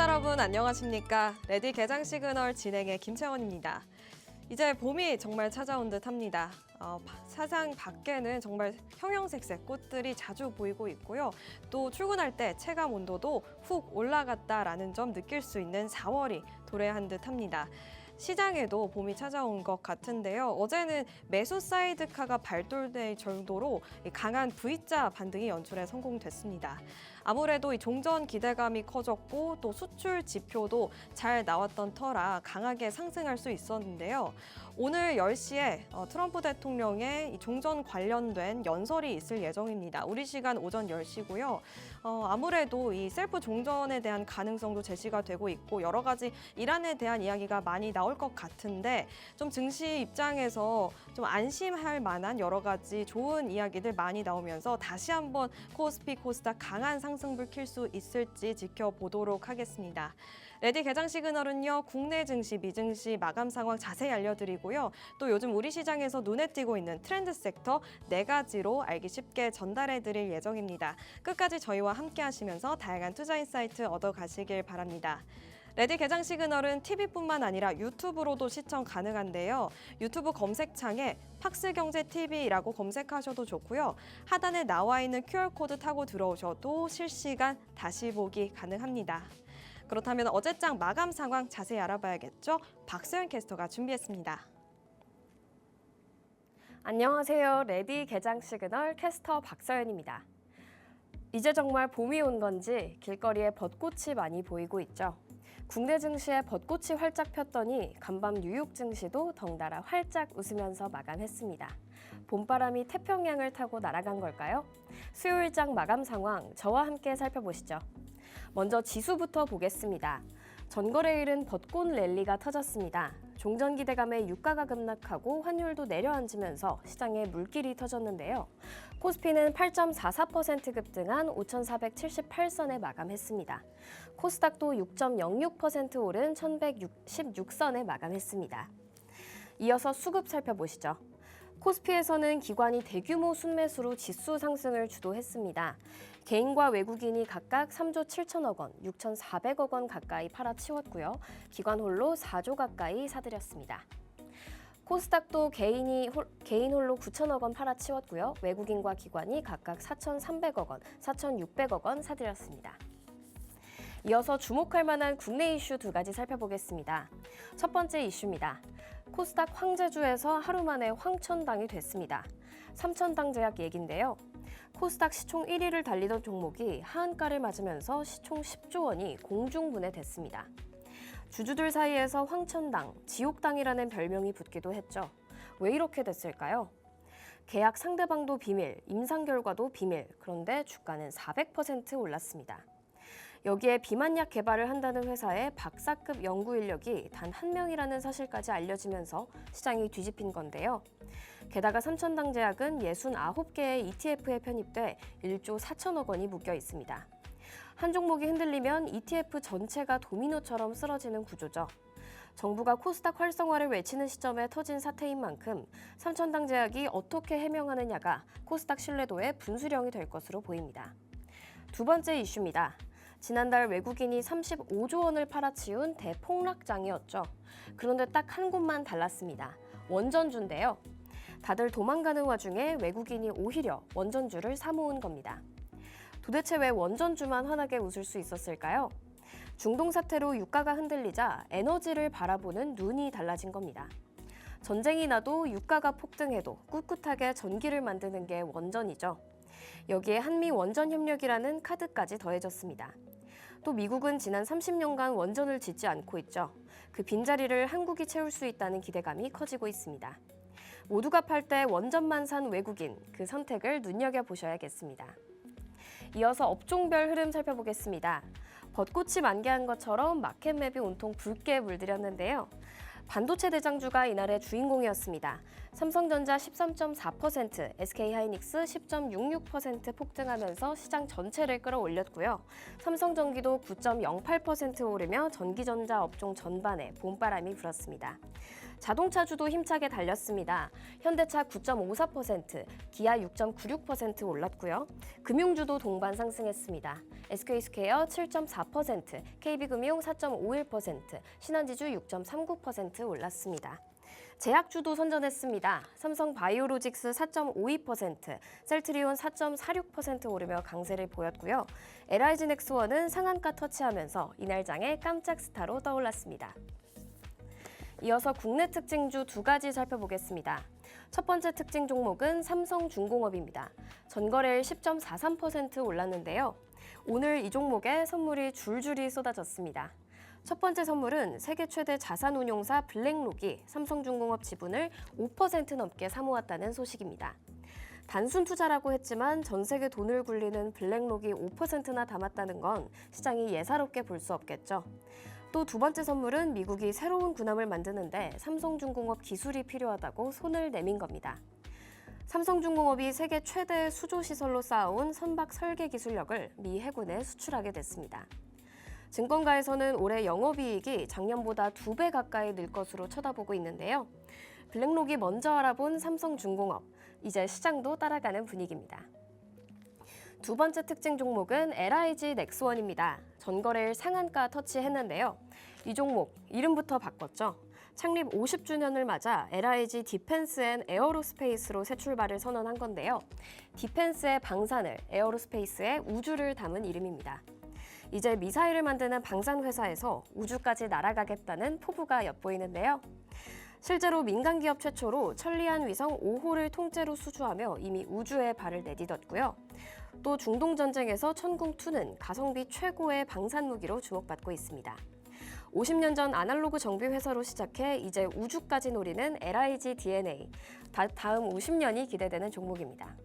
시청자 여러분 안녕하십니까? 레디 개장 시그널 진행의 김채원입니다. 이제 봄이 정말 찾아온 듯 합니다. 사상 밖에는 정말 형형색색 꽃들이 자주 보이고 있고요. 또 출근할 때 체감 온도도 훅 올라갔다라는 점 느낄 수 있는 4월이 도래한 듯 합니다. 시장에도 봄이 찾아온 것 같은데요. 어제는 매수 사이드카가 발돋될 정도로 강한 V자 반등이 연출에 성공됐습니다. 아무래도 이 종전 기대감이 커졌고 또 수출 지표도 잘 나왔던 터라 강하게 상승할 수 있었는데요. 오늘 10시에 트럼프 대통령의 이 종전 관련된 연설이 있을 예정입니다. 우리 시간 오전 10시고요. 아무래도 이 셀프 종전에 대한 가능성도 제시가 되고 있고 여러 가지 이란에 대한 이야기가 많이 나올 것 같은데 좀 증시 입장에서 좀 안심할 만한 여러 가지 좋은 이야기들 많이 나오면서 다시 한번 코스피, 코스닥 강한 상승불 킬 수 있을지 지켜보도록 하겠습니다. 레디 개장 시그널은요, 국내 증시, 미증시 마감 상황 자세히 알려드리고요. 또 요즘 우리 시장에서 눈에 띄고 있는 트렌드 섹터 4가지로 알기 쉽게 전달해드릴 예정입니다. 끝까지 저희와 함께 하시면서 다양한 투자 인사이트 얻어가시길 바랍니다. 레디 개장 시그널은 TV뿐만 아니라 유튜브로도 시청 가능한데요. 유튜브 검색창에 팍스경제TV라고 검색하셔도 좋고요. 하단에 나와 있는 QR코드 타고 들어오셔도 실시간 다시 보기 가능합니다. 그렇다면 어제장 마감 상황 자세히 알아봐야겠죠? 박소연 캐스터가 준비했습니다. 안녕하세요. 레디 개장 시그널 캐스터 박서연입니다. 이제 정말 봄이 온 건지 길거리에 벚꽃이 많이 보이고 있죠. 국내 증시에 벚꽃이 활짝 폈더니 간밤 뉴욕 증시도 덩달아 활짝 웃으면서 마감했습니다. 봄바람이 태평양을 타고 날아간 걸까요? 수요일장 마감 상황 저와 함께 살펴보시죠. 먼저 지수부터 보겠습니다. 전거래일은 벚꽃 랠리가 터졌습니다. 종전 기대감에 유가가 급락하고 환율도 내려앉으면서 시장에 물길이 터졌는데요. 코스피는 8.44% 급등한 5,478선에 마감했습니다. 코스닥도 6.06% 오른 1,116선에 마감했습니다. 이어서 수급 살펴보시죠. 코스피에서는 기관이 대규모 순매수로 지수 상승을 주도했습니다. 개인과 외국인이 각각 3조 7천억 원, 6,400억 원 가까이 팔아치웠고요. 기관 홀로 4조 가까이 사들였습니다. 코스닥도 개인 홀로 9천억 원 팔아치웠고요. 외국인과 기관이 각각 4,300억 원, 4,600억 원 사들였습니다. 이어서 주목할 만한 국내 이슈 2가지 살펴보겠습니다. 첫 번째 이슈입니다. 코스닥 황제주에서 하루 만에 황천당이 됐습니다. 삼천당 제약 얘긴데요. 코스닥 시총 1위를 달리던 종목이 하한가를 맞으면서 시총 10조 원이 공중분해됐습니다. 주주들 사이에서 황천당, 지옥당이라는 별명이 붙기도 했죠. 왜 이렇게 됐을까요? 계약 상대방도 비밀, 임상 결과도 비밀, 그런데 주가는 400% 올랐습니다. 여기에 비만약 개발을 한다는 회사의 박사급 연구 인력이 단 1명이라는 사실까지 알려지면서 시장이 뒤집힌 건데요. 게다가 삼천당 제약은 69개의 ETF에 편입돼 1조 4천억 원이 묶여 있습니다. 한 종목이 흔들리면 ETF 전체가 도미노처럼 쓰러지는 구조죠. 정부가 코스닥 활성화를 외치는 시점에 터진 사태인 만큼 삼천당 제약이 어떻게 해명하느냐가 코스닥 신뢰도의 분수령이 될 것으로 보입니다. 두 번째 이슈입니다. 지난달 외국인이 35조 원을 팔아치운 대폭락장이었죠. 그런데 딱 한 곳만 달랐습니다. 원전주인데요. 다들 도망가는 와중에 외국인이 오히려 원전주를 사모은 겁니다. 도대체 왜 원전주만 환하게 웃을 수 있었을까요? 중동 사태로 유가가 흔들리자 에너지를 바라보는 눈이 달라진 겁니다. 전쟁이 나도 유가가 폭등해도 꿋꿋하게 전기를 만드는 게 원전이죠. 여기에 한미 원전 협력이라는 카드까지 더해졌습니다. 또 미국은 지난 30년간 원전을 짓지 않고 있죠. 그 빈자리를 한국이 채울 수 있다는 기대감이 커지고 있습니다. 모두가 팔 때 원전만 산 외국인, 그 선택을 눈여겨보셔야겠습니다. 이어서 업종별 흐름 살펴보겠습니다. 벚꽃이 만개한 것처럼 마켓맵이 온통 붉게 물들였는데요. 반도체 대장주가 이날의 주인공이었습니다. 삼성전자 13.4%, SK하이닉스 10.66% 폭등하면서 시장 전체를 끌어올렸고요. 삼성전기도 9.08% 오르며 전기전자 업종 전반에 봄바람이 불었습니다. 자동차주도 힘차게 달렸습니다. 현대차 9.54%, 기아 6.96% 올랐고요. 금융주도 동반 상승했습니다. SK스퀘어 7.4%, KB금융 4.51%, 신한지주 6.39% 올랐습니다. 제약주도 선전했습니다. 삼성바이오로직스 4.52%, 셀트리온 4.46% 오르며 강세를 보였고요. LIG넥스원은 상한가 터치하면서 이날 장에 깜짝 스타로 떠올랐습니다. 이어서 국내 특징주 두 가지 살펴보겠습니다. 첫 번째 특징 종목은 삼성중공업입니다. 전거래일 10.43% 올랐는데요. 오늘 이 종목에 선물이 줄줄이 쏟아졌습니다. 첫 번째 선물은 세계 최대 자산운용사 블랙록이 삼성중공업 지분을 5% 넘게 사모았다는 소식입니다. 단순 투자라고 했지만 전 세계 돈을 굴리는 블랙록이 5%나 담았다는 건 시장이 예사롭게 볼 수 없겠죠. 또 두 번째 선물은 미국이 새로운 군함을 만드는데 삼성중공업 기술이 필요하다고 손을 내민 겁니다. 삼성중공업이 세계 최대 수조시설로 쌓아온 선박 설계 기술력을 미 해군에 수출하게 됐습니다. 증권가에서는 올해 영업이익이 작년보다 2배 가까이 늘 것으로 쳐다보고 있는데요. 블랙록이 먼저 알아본 삼성중공업, 이제 시장도 따라가는 분위기입니다. 두 번째 특징 종목은 LIG넥스원입니다. 전거래일 상한가 터치했는데요. 이 종목 이름부터 바꿨죠. 창립 50주년을 맞아 LIG 디펜스 앤 에어로스페이스로 새 출발을 선언한 건데요. 디펜스의 방산을, 에어로스페이스의 우주를 담은 이름입니다. 이제 미사일을 만드는 방산 회사에서 우주까지 날아가겠다는 포부가 엿보이는데요. 실제로 민간 기업 최초로 천리안 위성 5호를 통째로 수주하며 이미 우주에 발을 내딛었고요. 또 중동 전쟁에서 천궁2는 가성비 최고의 방산 무기로 주목받고 있습니다. 50년 전 아날로그 정비 회사로 시작해 이제 우주까지 노리는 LIG DNA, 다음 50년이 기대되는 종목입니다.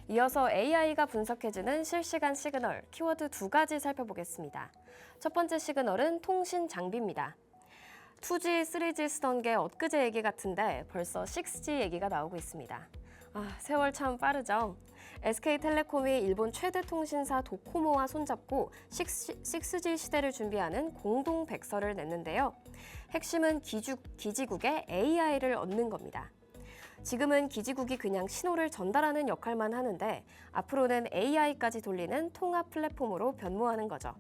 이어서 AI가 분석해주는 실시간 시그널, 키워드 두 가지 살펴보겠습니다. 첫 번째 시그널은 통신 장비입니다. 2G, 3G 쓰던 게 엊그제 얘기 같은데 벌써 6G 얘기가 나오고 있습니다. 세월 참 빠르죠? SK텔레콤이 일본 최대 통신사 도코모와 손잡고 6G 시대를 준비하는 공동 백서를 냈는데요. 핵심은 기지국의 AI를 얻는 겁니다. 지금은 기지국이 그냥 신호를 전달하는 역할만 하는데 앞으로는 AI까지 돌리는 통합 플랫폼으로 변모하는 거죠.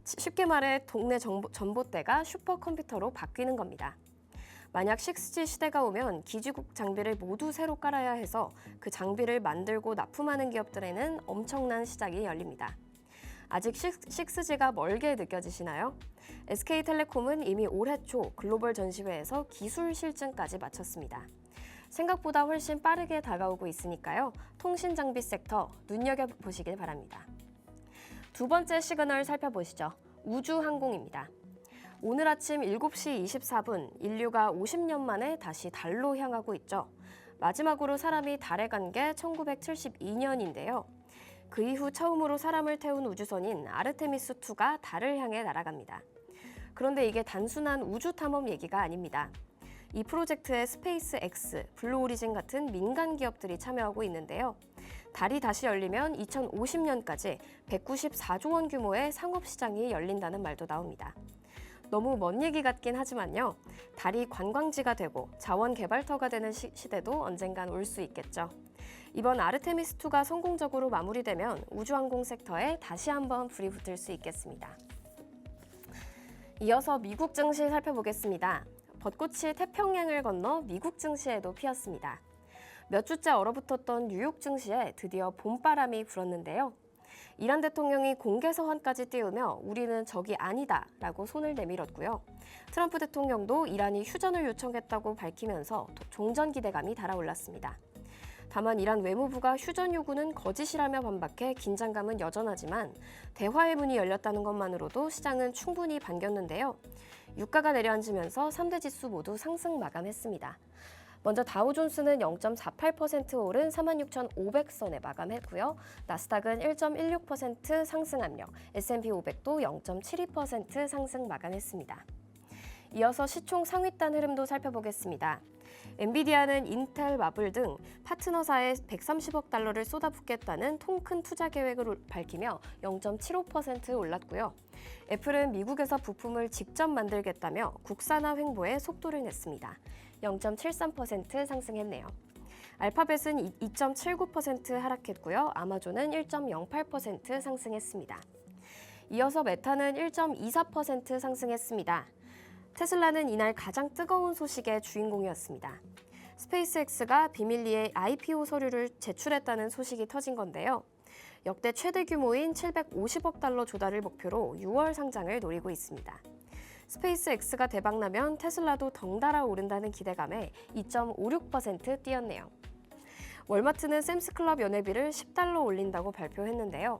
쉽게 말해 동네 전봇대가 슈퍼컴퓨터로 바뀌는 겁니다. 만약 6G 시대가 오면 기지국 장비를 모두 새로 깔아야 해서 그 장비를 만들고 납품하는 기업들에는 엄청난 시장이 열립니다. 아직 6G가 멀게 느껴지시나요? SK텔레콤은 이미 올해 초 글로벌 전시회에서 기술 실증까지 마쳤습니다. 생각보다 훨씬 빠르게 다가오고 있으니까요. 통신 장비 섹터 눈여겨보시길 바랍니다. 두 번째 시그널 살펴보시죠. 우주항공입니다. 오늘 아침 7시 24분, 인류가 50년 만에 다시 달로 향하고 있죠. 마지막으로 사람이 달에 간 게 1972년인데요. 그 이후 처음으로 사람을 태운 우주선인 아르테미스2가 달을 향해 날아갑니다. 그런데 이게 단순한 우주 탐험 얘기가 아닙니다. 이 프로젝트에 스페이스X, 블루오리진 같은 민간 기업들이 참여하고 있는데요. 달이 다시 열리면 2050년까지 194조 원 규모의 상업시장이 열린다는 말도 나옵니다. 너무 먼 얘기 같긴 하지만요. 달이 관광지가 되고 자원 개발터가 되는 시대도 언젠간 올 수 있겠죠. 이번 아르테미스2가 성공적으로 마무리되면 우주항공 섹터에 다시 한번 불이 붙을 수 있겠습니다. 이어서 미국 증시 살펴보겠습니다. 벚꽃이 태평양을 건너 미국 증시에도 피었습니다. 몇 주째 얼어붙었던 뉴욕 증시에 드디어 봄바람이 불었는데요. 이란 대통령이 공개 서한까지 띄우며 우리는 적이 아니다라고 손을 내밀었고요. 트럼프 대통령도 이란이 휴전을 요청했다고 밝히면서 종전 기대감이 달아올랐습니다. 다만 이란 외무부가 휴전 요구는 거짓이라며 반박해 긴장감은 여전하지만 대화의 문이 열렸다는 것만으로도 시장은 충분히 반겼는데요. 유가가 내려앉으면서 3대 지수 모두 상승 마감했습니다. 먼저 다우존스는 0.48% 오른 46,500선에 마감했고요. 나스닥은 1.16% 상승 압력, S&P 500도 0.72% 상승 마감했습니다. 이어서 시총 상위단 흐름도 살펴보겠습니다. 엔비디아는 인텔, 마블 등 파트너사에 130억 달러를 쏟아붓겠다는 통 큰 투자 계획을 밝히며 0.75% 올랐고요. 애플은 미국에서 부품을 직접 만들겠다며 국산화 횡보에 속도를 냈습니다. 0.73% 상승했네요. 알파벳은 2.79% 하락했고요. 아마존은 1.08% 상승했습니다. 이어서 메타는 1.24% 상승했습니다. 테슬라는 이날 가장 뜨거운 소식의 주인공이었습니다. 스페이스X가 비밀리에 IPO 서류를 제출했다는 소식이 터진 건데요. 역대 최대 규모인 750억 달러 조달을 목표로 6월 상장을 노리고 있습니다. 스페이스X가 대박나면 테슬라도 덩달아 오른다는 기대감에 2.56% 뛰었네요. 월마트는 샘스클럽 연회비를 10달러 올린다고 발표했는데요.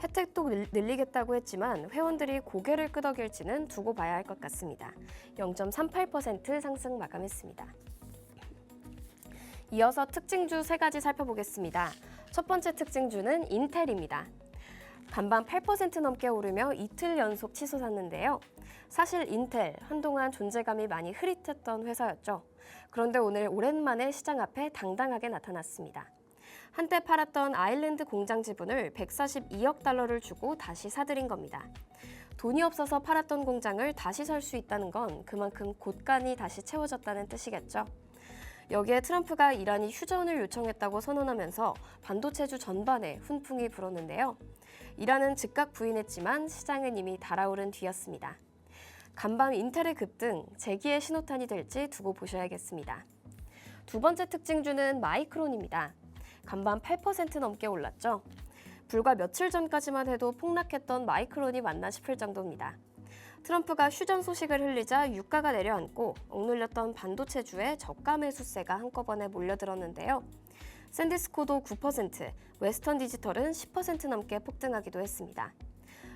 혜택도 늘리겠다고 했지만 회원들이 고개를 끄덕일지는 두고 봐야 할 것 같습니다. 0.38% 상승 마감했습니다. 이어서 특징주 3가지 살펴보겠습니다. 첫 번째 특징주는 인텔입니다. 반반 8% 넘게 오르며 이틀 연속 치솟았는데요. 사실 인텔 한동안 존재감이 많이 흐릿했던 회사였죠. 그런데 오늘 오랜만에 시장 앞에 당당하게 나타났습니다. 한때 팔았던 아일랜드 공장 지분을 142억 달러를 주고 다시 사들인 겁니다. 돈이 없어서 팔았던 공장을 다시 살 수 있다는 건 그만큼 곳간이 다시 채워졌다는 뜻이겠죠. 여기에 트럼프가 이란이 휴전을 요청했다고 선언하면서 반도체주 전반에 훈풍이 불었는데요. 이란은 즉각 부인했지만 시장은 이미 달아오른 뒤였습니다. 간밤 인텔의 급등, 재기의 신호탄이 될지 두고 보셔야겠습니다. 두 번째 특징주는 마이크론입니다. 간밤 8% 넘게 올랐죠. 불과 며칠 전까지만 해도 폭락했던 마이크론이 맞나 싶을 정도입니다. 트럼프가 휴전 소식을 흘리자 유가가 내려앉고 억눌렸던 반도체주에 저가 매수세가 한꺼번에 몰려들었는데요. 샌디스코도 9%, 웨스턴 디지털은 10% 넘게 폭등하기도 했습니다.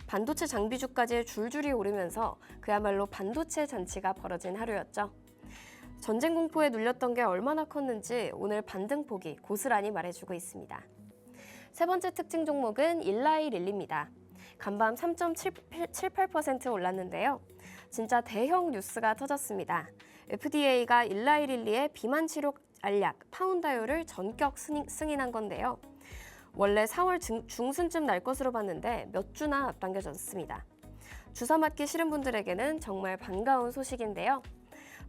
반도체 장비주까지 줄줄이 오르면서 그야말로 반도체 잔치가 벌어진 하루였죠. 전쟁 공포에 눌렸던 게 얼마나 컸는지 오늘 반등폭이 고스란히 말해주고 있습니다. 세 번째 특징 종목은 일라이 릴리입니다. 간밤 3.78% 올랐는데요. 진짜 대형 뉴스가 터졌습니다. FDA가 일라이 릴리의 비만 치료 알약 파운다요를 전격 승인한 건데요. 원래 4월 중순쯤 날 것으로 봤는데 몇 주나 앞당겨졌습니다. 주사 맞기 싫은 분들에게는 정말 반가운 소식인데요.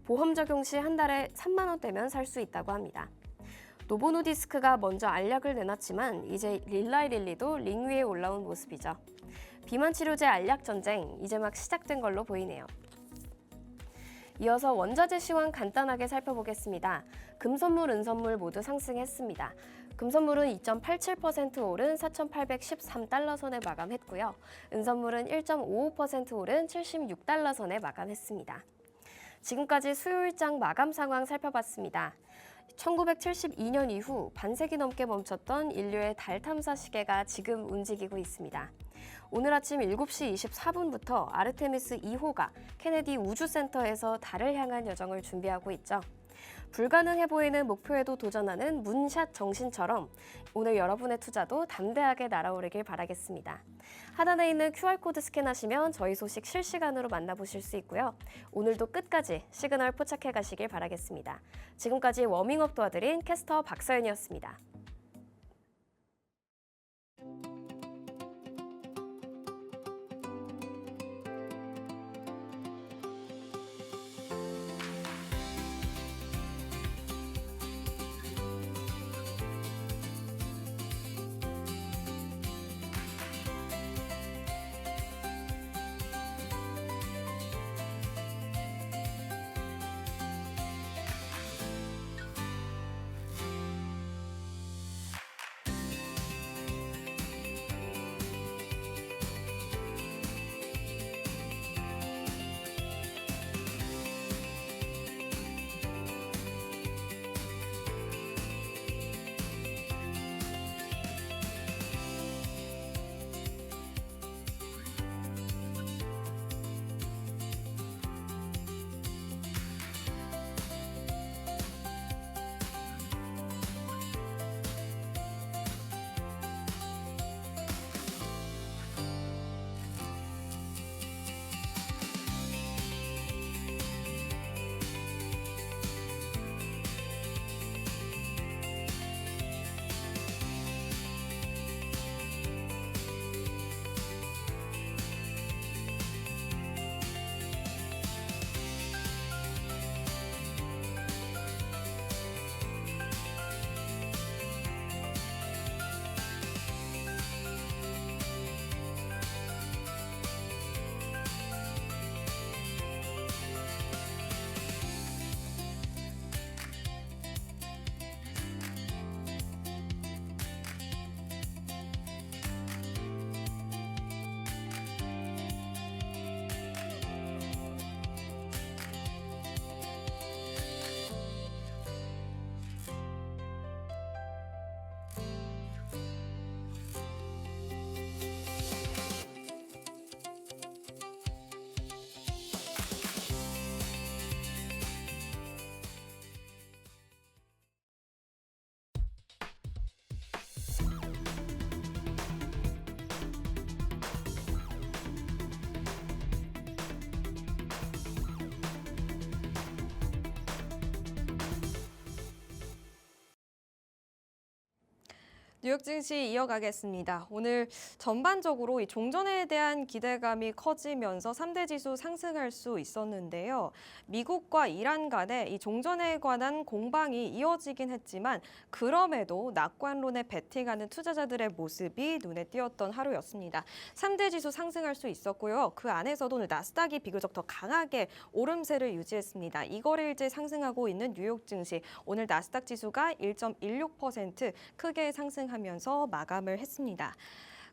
보험 적용 시 한 달에 3만 원대면 살 수 있다고 합니다. 노보노디스크가 먼저 알약을 내놨지만 이제 일라이 릴리도 링 위에 올라온 모습이죠. 비만 치료제 알약 전쟁 이제 막 시작된 걸로 보이네요. 이어서 원자재 시황 간단하게 살펴보겠습니다. 금선물, 은선물 모두 상승했습니다. 금선물은 2.87% 오른 4,813달러 선에 마감했고요. 은선물은 1.55% 오른 76달러 선에 마감했습니다. 지금까지 수요일장 마감 상황 살펴봤습니다. 1972년 이후 반세기 넘게 멈췄던 인류의 달 탐사 시계가 지금 움직이고 있습니다. 오늘 아침 7시 24분부터 아르테미스 2호가 케네디 우주센터에서 달을 향한 여정을 준비하고 있죠. 불가능해 보이는 목표에도 도전하는 문샷 정신처럼 오늘 여러분의 투자도 담대하게 날아오르길 바라겠습니다. 하단에 있는 QR코드 스캔하시면 저희 소식 실시간으로 만나보실 수 있고요. 오늘도 끝까지 시그널 포착해 가시길 바라겠습니다. 지금까지 워밍업 도와드린 캐스터 박서연이었습니다. 뉴욕 증시 이어가겠습니다. 오늘 전반적으로 이 종전에 대한 기대감이 커지면서 3대 지수 상승할 수 있었는데요. 미국과 이란 간의 이 종전에 관한 공방이 이어지긴 했지만 그럼에도 낙관론에 베팅하는 투자자들의 모습이 눈에 띄었던 하루였습니다. 3대 지수 상승할 수 있었고요. 그 안에서도 오늘 나스닥이 비교적 더 강하게 오름세를 유지했습니다. 이거래일째 상승하고 있는 뉴욕 증시, 오늘 나스닥 지수가 1.16% 크게 상승하면서 마감을 했습니다.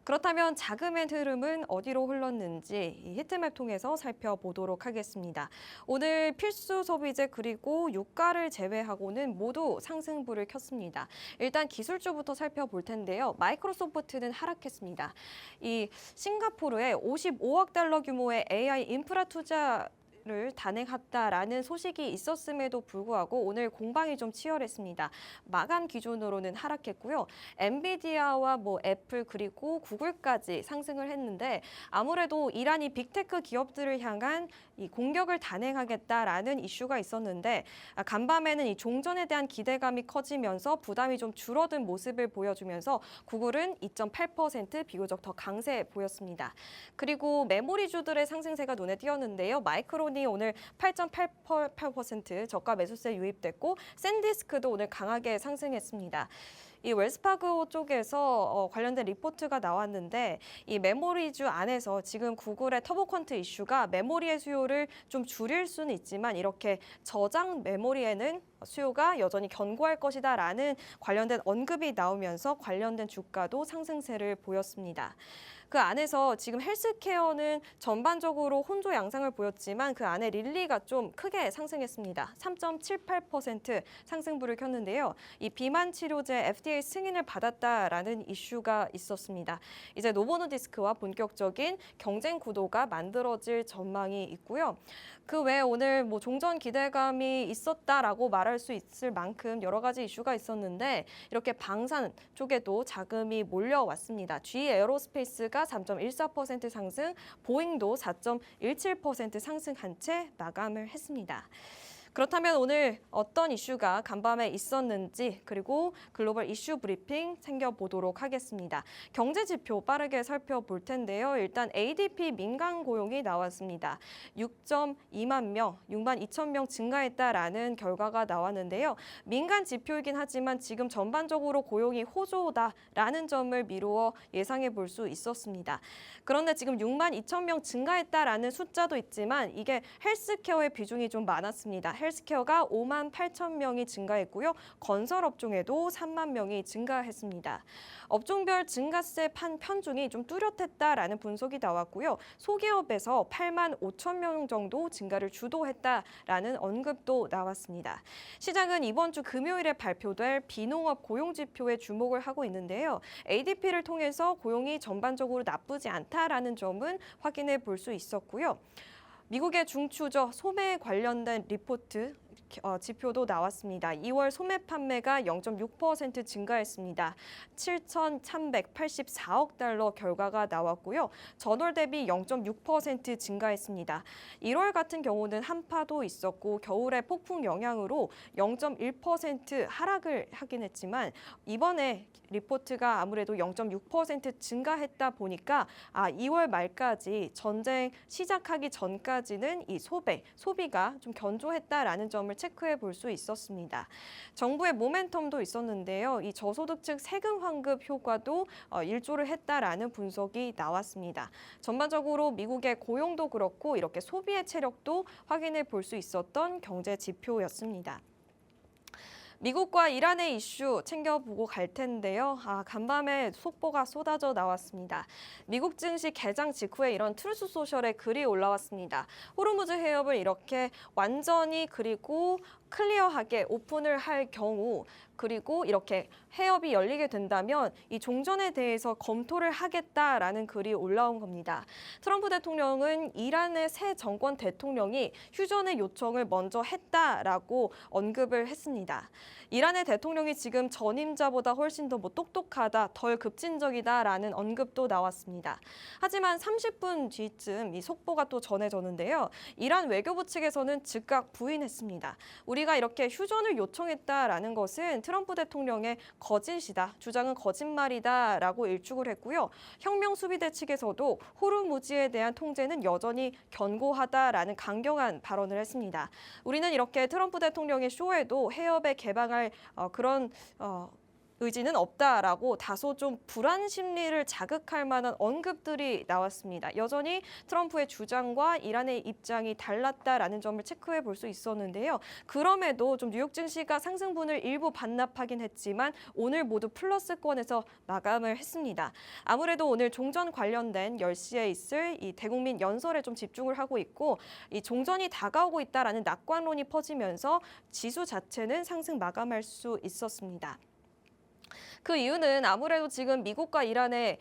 그렇다면 자금의 흐름은 어디로 흘렀는지 이 히트맵 통해서 살펴보도록 하겠습니다. 오늘 필수 소비재 그리고 유가를 제외하고는 모두 상승부를 켰습니다. 일단 기술주부터 살펴볼 텐데요. 마이크로소프트는 하락했습니다. 이 싱가포르에 55억 달러 규모의 AI 인프라 투자를 단행했다라는 소식이 있었음에도 불구하고 오늘 공방이 좀 치열했습니다. 마감 기준으로는 하락했고요. 엔비디아와 애플 그리고 구글까지 상승을 했는데 아무래도 이란이 빅테크 기업들을 향한 이 공격을 단행하겠다라는 이슈가 있었는데 간밤에는 이 종전에 대한 기대감이 커지면서 부담이 좀 줄어든 모습을 보여주면서 구글은 2.8% 비교적 더 강세 보였습니다. 그리고 메모리주들의 상승세가 눈에 띄었는데요. 마이크론이 오늘 8.88% 저가 매수세 유입됐고 샌디스크도 오늘 강하게 상승했습니다. 이 웰스파고 쪽에서 관련된 리포트가 나왔는데 이 메모리주 안에서 지금 구글의 터보컨트 이슈가 메모리의 수요를 좀 줄일 수는 있지만 이렇게 저장 메모리에는 수요가 여전히 견고할 것이다라는 관련된 언급이 나오면서 관련된 주가도 상승세를 보였습니다. 그 안에서 지금 헬스케어는 전반적으로 혼조 양상을 보였지만 그 안에 릴리가 좀 크게 상승했습니다. 3.78% 상승부를 켰는데요. 이 비만 치료제 FDA 승인을 받았다라는 이슈가 있었습니다. 이제 노보노디스크와 본격적인 경쟁 구도가 만들어질 전망이 있고요. 그 외에 오늘 종전 기대감이 있었다라고 말할 수 있을 만큼 여러 가지 이슈가 있었는데 이렇게 방산 쪽에도 자금이 몰려왔습니다. GE 에어로스페이스가 3.14% 상승, 보잉도 4.17% 상승한 채 마감을 했습니다. 그렇다면 오늘 어떤 이슈가 간밤에 있었는지 그리고 글로벌 이슈 브리핑 챙겨보도록 하겠습니다. 경제 지표 빠르게 살펴볼 텐데요. 일단 ADP 민간 고용이 나왔습니다. 6.2만 명, 6만 2천 명 증가했다라는 결과가 나왔는데요. 민간 지표이긴 하지만 지금 전반적으로 고용이 호조다라는 점을 미루어 예상해 볼 수 있었습니다. 그런데 지금 6만 2천 명 증가했다라는 숫자도 있지만 이게 헬스케어의 비중이 좀 많았습니다. 헬스케어가 5만 8천 명이 증가했고요. 건설업종에도 3만 명이 증가했습니다. 업종별 증가세 편중이 좀 뚜렷했다라는 분석이 나왔고요. 소기업에서 8만 5천 명 정도 증가를 주도했다라는 언급도 나왔습니다. 시장은 이번 주 금요일에 발표될 비농업 고용지표에 주목을 하고 있는데요. ADP를 통해서 고용이 전반적으로 나쁘지 않다라는 점은 확인해 볼 수 있었고요. 미국의 중추죠. 소매에 관련된 리포트 지표도 나왔습니다. 2월 소매 판매가 0.6% 증가했습니다. 7,384억 달러 결과가 나왔고요. 전월 대비 0.6% 증가했습니다. 1월 같은 경우는 한파도 있었고 겨울의 폭풍 영향으로 0.1% 하락을 하긴 했지만 이번에 리포트가 아무래도 0.6% 증가했다 보니까 2월 말까지 전쟁 시작하기 전까지는 이 소비가 좀 견조했다라는 점을 체크해 볼 수 있었습니다. 정부의 모멘텀도 있었는데요. 이 저소득층 세금 환급 효과도 일조를 했다라는 분석이 나왔습니다. 전반적으로 미국의 고용도 그렇고 이렇게 소비의 체력도 확인해 볼 수 있었던 경제 지표였습니다. 미국과 이란의 이슈 챙겨보고 갈 텐데요. 간밤에 속보가 쏟아져 나왔습니다. 미국 증시 개장 직후에 이런 트루스 소셜에 글이 올라왔습니다. 호르무즈 해협을 이렇게 완전히 그리고 클리어하게 오픈을 할 경우 그리고 이렇게 해협이 열리게 된다면 이 종전에 대해서 검토를 하겠다라는 글이 올라온 겁니다. 트럼프 대통령은 이란의 새 정권 대통령이 휴전의 요청을 먼저 했다라고 언급을 했습니다. 이란의 대통령이 지금 전임자보다 훨씬 더 똑똑하다, 덜 급진적이다라는 언급도 나왔습니다. 하지만 30분 뒤쯤 이 속보가 또 전해졌는데요. 이란 외교부 측에서는 즉각 부인했습니다. 우리가 이렇게 휴전을 요청했다라는 것은 트럼프 대통령의 거짓이다, 주장은 거짓말이다라고 일축을 했고요. 혁명수비대 측에서도 호르무즈에 대한 통제는 여전히 견고하다라는 강경한 발언을 했습니다. 우리는 이렇게 트럼프 대통령의 쇼에도 해협에 개방할 그런 의지는 없다라고 다소 좀 불안 심리를 자극할 만한 언급들이 나왔습니다. 여전히 트럼프의 주장과 이란의 입장이 달랐다라는 점을 체크해 볼 수 있었는데요. 그럼에도 좀 뉴욕 증시가 상승분을 일부 반납하긴 했지만 오늘 모두 플러스권에서 마감을 했습니다. 아무래도 오늘 종전 관련된 10시에 있을 이 대국민 연설에 좀 집중을 하고 있고 이 종전이 다가오고 있다라는 낙관론이 퍼지면서 지수 자체는 상승 마감할 수 있었습니다. 그 이유는 아무래도 지금 미국과 이란의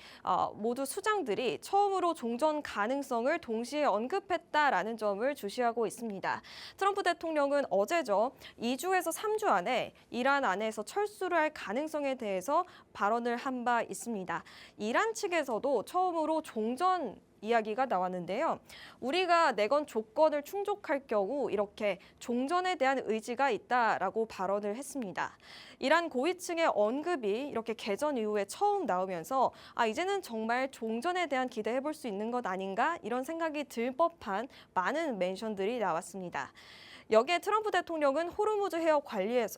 모두 수장들이 처음으로 종전 가능성을 동시에 언급했다라는 점을 주시하고 있습니다. 트럼프 대통령은 어제죠. 2주에서 3주 안에 이란 안에서 철수를 할 가능성에 대해서 발언을 한 바 있습니다. 이란 측에서도 처음으로 종전 이야기가 나왔는데요. 우리가 내건 조건을 충족할 경우 이렇게 종전에 대한 의지가 있다라고 발언을 했습니다. 이란 고위층의 언급이 이렇게 개전 이후에 처음 나오면서 이제는 정말 종전에 대한 기대해 볼 수 있는 것 아닌가 이런 생각이 들 법한 많은 멘션들이 나왔습니다. 여기에 트럼프 대통령은 호르무즈 해협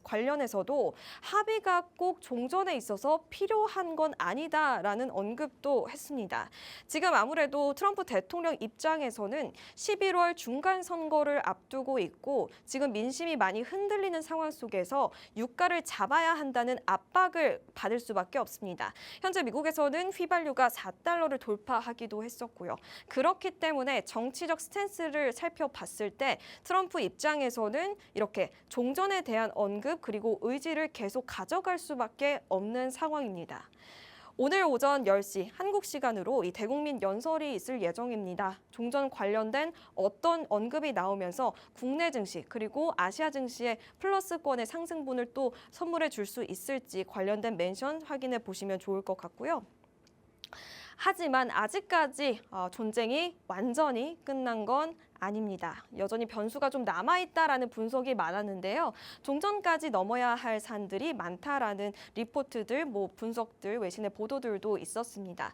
관련해서도 합의가 꼭 종전에 있어서 필요한 건 아니다라는 언급도 했습니다. 지금 아무래도 트럼프 대통령 입장에서는 11월 중간 선거를 앞두고 있고 지금 민심이 많이 흔들리는 상황 속에서 유가를 잡아야 한다는 압박을 받을 수밖에 없습니다. 현재 미국에서는 휘발유가 4달러를 돌파하기도 했었고요. 그렇기 때문에 정치적 스탠스를 살펴봤을 때 트럼프 입장에서는 이렇게 종전에 대한 언급 그리고 의지를 계속 가져갈 수밖에 없는 상황입니다. 오늘 오전 10시 한국 시간으로 이 대국민 연설이 있을 예정입니다. 종전 관련된 어떤 언급이 나오면서 국내 증시 그리고 아시아 증시의 플러스권의 상승분을 또 선물해 줄 수 있을지 관련된 멘션 확인해 보시면 좋을 것 같고요. 하지만 아직까지 전쟁이 완전히 끝난 건 아닙니다. 여전히 변수가 좀 남아있다라는 분석이 많았는데요. 종전까지 넘어야 할 산들이 많다라는 리포트들, 분석들, 외신의 보도들도 있었습니다.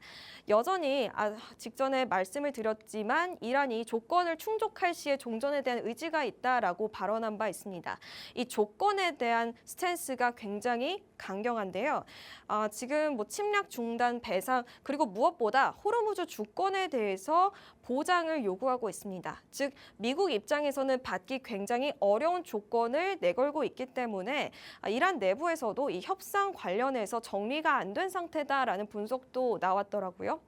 여전히 직전에 말씀을 드렸지만 이란이 조건을 충족할 시에 종전에 대한 의지가 있다라고 발언한 바 있습니다. 이 조건에 대한 스탠스가 굉장히 강경한데요. 지금 침략 중단 배상 그리고 무엇보다 호르무즈 주권에 대해서 보장을 요구하고 있습니다. 즉 미국 입장에서는 받기 굉장히 어려운 조건을 내걸고 있기 때문에 이란 내부에서도 이 협상 관련해서 정리가 안 된 상태다라는 분석도 나왔더라고요.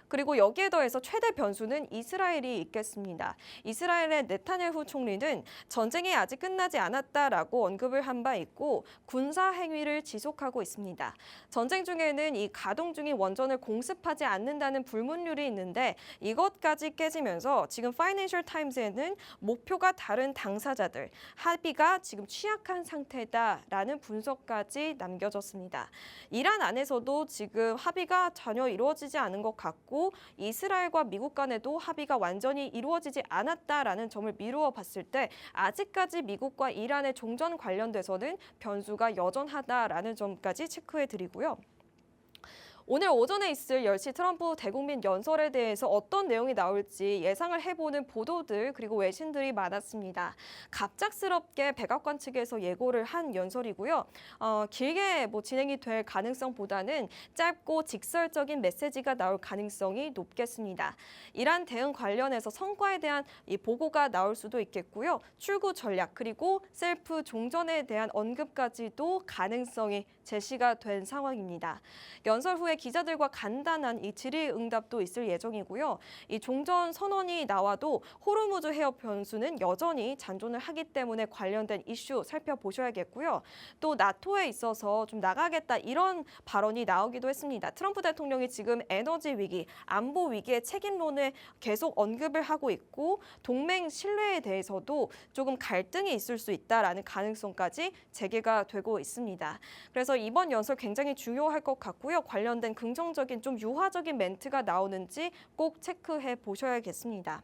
그리고 여기에 더해서 최대 변수는 이스라엘이 있겠습니다. 이스라엘의 네타냐후 총리는 전쟁이 아직 끝나지 않았다라고 언급을 한 바 있고 군사 행위를 지속하고 있습니다. 전쟁 중에는 이 가동 중인 원전을 공습하지 않는다는 불문율이 있는데 이것까지 깨지면서 지금 파이낸셜 타임즈에는 목표가 다른 당사자들, 합의가 지금 취약한 상태다라는 분석까지 남겨졌습니다. 이란 안에서도 지금 합의가 전혀 이루어지지 않은 것 같고 이스라엘과 미국 간에도 합의가 완전히 이루어지지 않았다라는 점을 미루어 봤을 때 아직까지 미국과 이란의 종전 관련돼서는 변수가 여전하다라는 점까지 체크해 드리고요. 오늘 오전에 있을 10시 트럼프 대국민 연설에 대해서 어떤 내용이 나올지 예상을 해보는 보도들 그리고 외신들이 많았습니다. 갑작스럽게 백악관 측에서 예고를 한 연설이고요. 길게 진행이 될 가능성보다는 짧고 직설적인 메시지가 나올 가능성이 높겠습니다. 이란 대응 관련해서 성과에 대한 이 보고가 나올 수도 있겠고요. 출구 전략 그리고 셀프 종전에 대한 언급까지도 가능성이 제시가 된 상황입니다. 연설 후에 기자들과 간단한 이 질의응답도 있을 예정이고요. 이 종전 선언이 나와도 호르무즈 해협 변수는 여전히 잔존을 하기 때문에 관련된 이슈 살펴보셔야겠고요. 또 나토에 있어서 좀 나가겠다 이런 발언이 나오기도 했습니다. 트럼프 대통령이 지금 에너지 위기, 안보 위기의 책임론을 계속 언급을 하고 있고 동맹 신뢰에 대해서도 조금 갈등이 있을 수 있다라는 가능성까지 제기가 되고 있습니다. 그래서 이번 연설 굉장히 중요할 것 같고요. 관련된 긍정적인 좀 유화적인 멘트가 나오는지 꼭 체크해 보셔야겠습니다.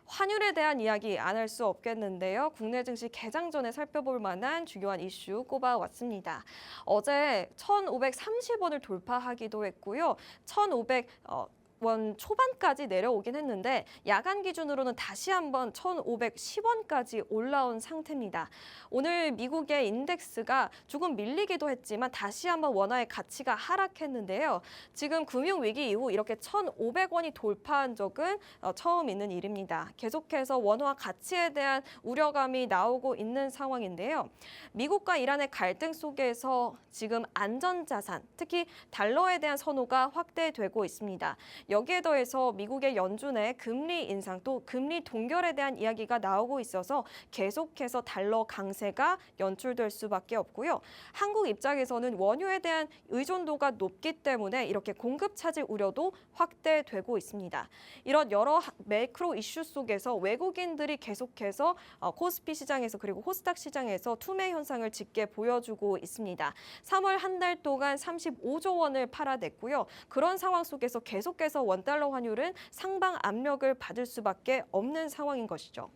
환율에 대한 이야기 안 할 수 없겠는데요. 국내 증시 개장 전에 살펴볼 만한 중요한 이슈 꼽아왔습니다. 어제 1,530원을 돌파하기도 했고요. 1,500원 초반까지 내려오긴 했는데 야간 기준으로는 다시 한번 1,510원까지 올라온 상태입니다. 오늘 미국의 인덱스가 조금 밀리기도 했지만 다시 한번 원화의 가치가 하락했는데요. 지금 금융위기 이후 이렇게 1,500원이 돌파한 적은 처음 있는 일입니다. 계속해서 원화 가치에 대한 우려감이 나오고 있는 상황인데요. 미국과 이란의 갈등 속에서 지금 안전자산, 특히 달러에 대한 선호가 확대되고 있습니다. 여기에 더해서 미국의 연준의 금리 인상 또 금리 동결에 대한 이야기가 나오고 있어서 계속해서 달러 강세가 연출될 수밖에 없고요. 한국 입장에서는 원유에 대한 의존도가 높기 때문에 이렇게 공급 차질 우려도 확대되고 있습니다. 이런 여러 매크로 이슈 속에서 외국인들이 계속해서 코스피 시장에서 그리고 코스닥 시장에서 투매 현상을 짙게 보여주고 있습니다. 3월 한 달 동안 35조 원을 팔아냈고요. 그런 상황 속에서 계속해서 원달러 환율은 상방 압력을 받을 수밖에 없는 상황인 것이죠.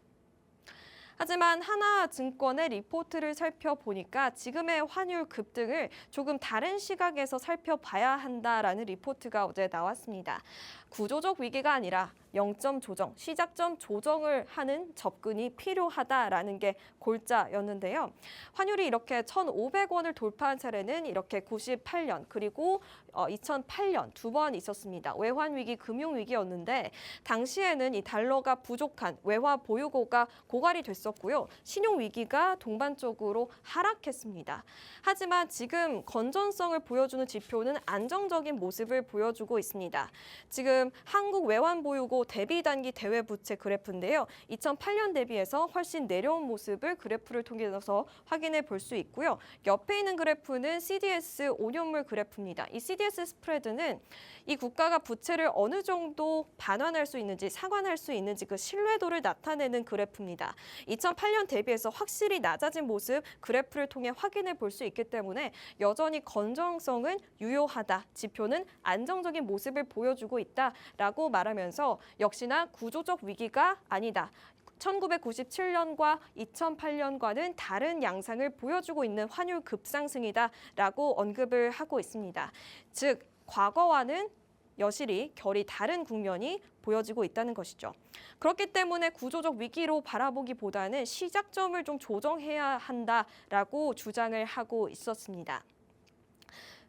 하지만 하나증권의 리포트를 살펴보니까 지금의 환율 급등을 조금 다른 시각에서 살펴봐야 한다라는 리포트가 어제 나왔습니다. 구조적 위기가 아니라 0점 조정, 시작점 조정을 하는 접근이 필요하다라는 게 골자였는데요. 환율이 이렇게 1,500원을 돌파한 사례는 이렇게 98년 그리고 2008년 두 번 있었습니다. 외환 위기, 금융 위기였는데 당시에는 이 달러가 부족한 외화 보유고가 고갈이 됐었고요. 신용 위기가 동반적으로 하락했습니다. 하지만 지금 건전성을 보여주는 지표는 안정적인 모습을 보여주고 있습니다. 지금 한국 외환 보유고 대비 단기 대외 부채 그래프인데요. 2008년 대비해서 훨씬 내려온 모습을 그래프를 통해서 확인해 볼 수 있고요. 옆에 있는 그래프는 CDS 5년물 그래프입니다. 이 CDS 스프레드는 이 국가가 부채를 어느 정도 반환할 수 있는지 상환할 수 있는지 그 신뢰도를 나타내는 그래프입니다. 2008년 대비해서 확실히 낮아진 모습 그래프를 통해 확인해 볼 수 있기 때문에 여전히 건전성은 유효하다. 지표는 안정적인 모습을 보여주고 있다라고 말하면서 역시나 구조적 위기가 아니다. 1997년과 2008년과는 다른 양상을 보여주고 있는 환율 급상승이다라고 언급을 하고 있습니다. 즉, 과거와는 여실히 결이 다른 국면이 보여지고 있다는 것이죠. 그렇기 때문에 구조적 위기로 바라보기보다는 시작점을 좀 조정해야 한다라고 주장을 하고 있었습니다.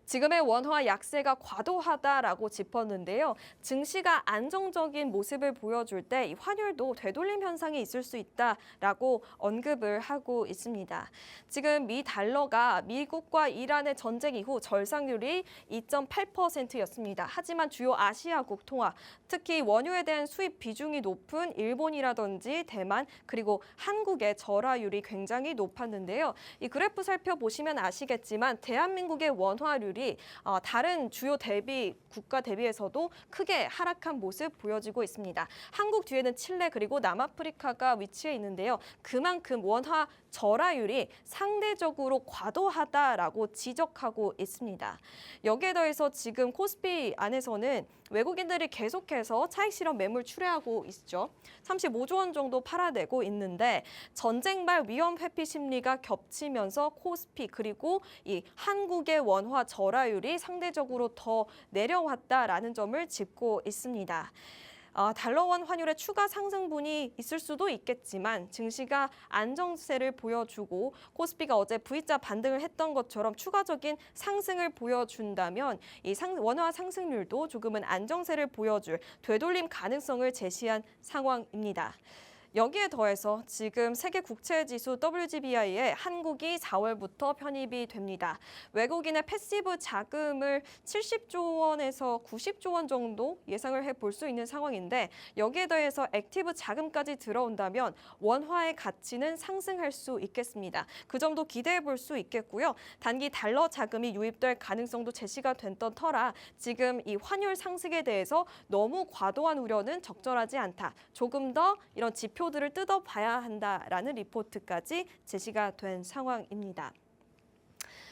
지금의 원화 약세가 과도하다라고 짚었는데요. 증시가 안정적인 모습을 보여줄 때 이 환율도 되돌림 현상이 있을 수 있다라고 언급을 하고 있습니다. 지금 미 달러가 미국과 이란의 전쟁 이후 절상률이 2.8%였습니다. 하지만 주요 아시아국 통화, 특히 원유에 대한 수입 비중이 높은 일본이라든지 대만 그리고 한국의 절하율이 굉장히 높았는데요. 이 그래프 살펴보시면 아시겠지만 대한민국의 원화율이 다른 주요 대비 국가 대비해서도 크게 하락한 모습 보여지고 있습니다. 한국 뒤에는 칠레 그리고 남아프리카가 위치해 있는데요. 그만큼 원화 절하율이 상대적으로 과도하다라고 지적하고 있습니다. 여기에 더해서 지금 코스피 안에서는 외국인들이 계속해서 차익 실현 매물 출회하고 있죠. 35조 원 정도 팔아내고 있는데 전쟁발 위험 회피 심리가 겹치면서 코스피 그리고 이 한국의 원화 절하율이 상대적으로 더 내려왔다라는 점을 짚고 있습니다. 달러원 환율의 추가 상승분이 있을 수도 있겠지만 증시가 안정세를 보여주고 코스피가 어제 V자 반등을 했던 것처럼 추가적인 상승을 보여준다면 이 원화 상승률도 조금은 안정세를 보여줄 되돌림 가능성을 제시한 상황입니다. 여기에 더해서 지금 세계 국채 지수 WGBI에 한국이 4월부터 편입이 됩니다. 외국인의 패시브 자금을 70조 원에서 90조 원 정도 예상을 해볼 수 있는 상황인데 여기에 더해서 액티브 자금까지 들어온다면 원화의 가치는 상승할 수 있겠습니다. 그 점도 기대해 볼 수 있겠고요. 단기 달러 자금이 유입될 가능성도 제시가 됐던 터라 지금 이 환율 상승에 대해서 너무 과도한 우려는 적절하지 않다. 조금 더 이런 지표들을 뜯어봐야 한다라는 리포트까지 제시가 된 상황입니다.